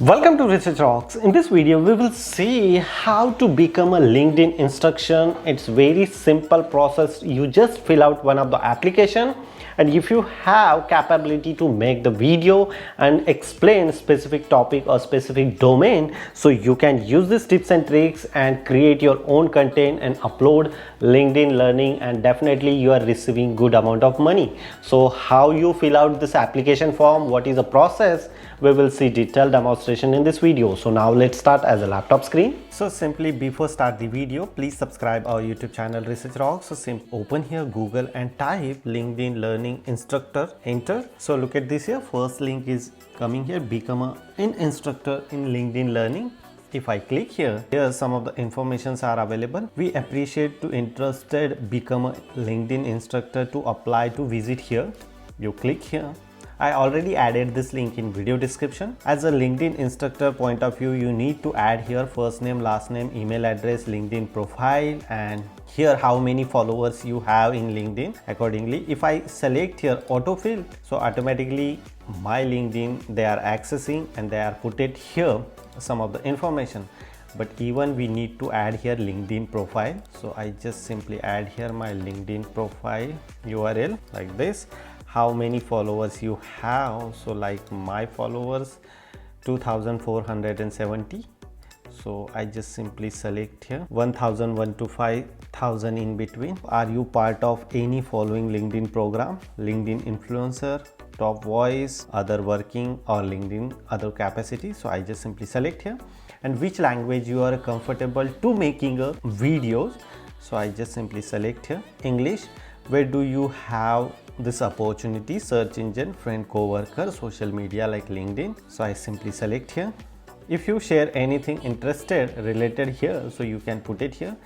Welcome to Research Rocks. In this video, we will see how to become a LinkedIn instructor. It's very simple process. You just fill out one of the application, and if you have capability to make the video and explain specific topic or specific domain, so you can use these tips and tricks and create your own content and upload LinkedIn Learning, and definitely you are receiving good amount of money. So how you fill out this application form, what is the process, we will see detailed demonstration in this video. So now let's start as a laptop screen. So simply before start the video, please subscribe our YouTube channel Research Rocks. So open here Google and type LinkedIn Learning Instructor, enter. So look at this here, first link is coming here, become an instructor in LinkedIn Learning. If I click here, some of the informations are available. We appreciate to interested become a LinkedIn instructor to apply to visit here. You click here. I already added this link in video description. As a LinkedIn instructor point of view, you need to add here first name, last name, email address, LinkedIn profile, and here how many followers you have in LinkedIn accordingly. If I select here autofill, so automatically my LinkedIn they are accessing and they are put it here some of the information. But even we need to add here LinkedIn profile, so I just simply add here my LinkedIn profile URL like this. How many followers you have, so like my followers 2470, so I just simply select here 1001 to 5000 in between. Are you part of any following LinkedIn program? LinkedIn influencer, top voice, other working, or LinkedIn other capacity. So I just simply select here, and which language you are comfortable to making a videos, so I just simply select here English. Where do you have this opportunity? Search engine, friend, co-worker, social media like LinkedIn, so I simply select here. If you share anything interested related here, so you can put it here.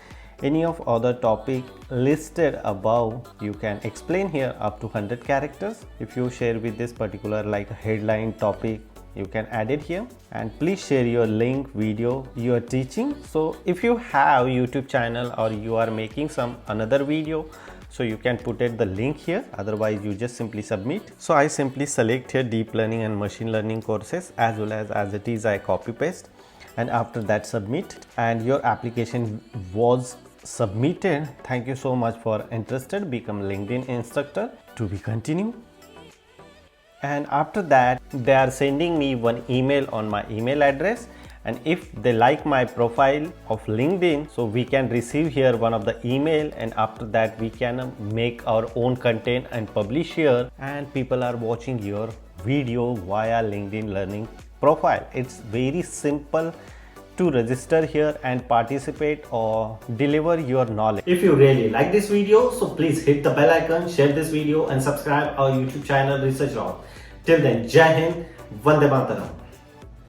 Any of other topic listed above, you can explain here up to 100 characters. If you share with this particular like headline topic, you can add it here. And please share your link video you are teaching. So if you have YouTube channel or you are making some another video, so you can put it the link here, otherwise you just simply submit. So I simply select here deep learning and machine learning courses, as well as it is I copy paste, and after that submit, and your application was submitted. Thank you so much for interested become LinkedIn instructor. To be continue. And after that they are sending me one email on my email address, and if they like my profile of LinkedIn, so we can receive here one of the email, and after that we can make our own content and publish here, and people are watching your video via LinkedIn Learning profile. It's very simple to register here and participate or deliver your knowledge. If you really like this video, so please hit the bell icon, share this video, and subscribe our YouTube channel Research Rock. Till then, Jai Hind, Vande Mataram.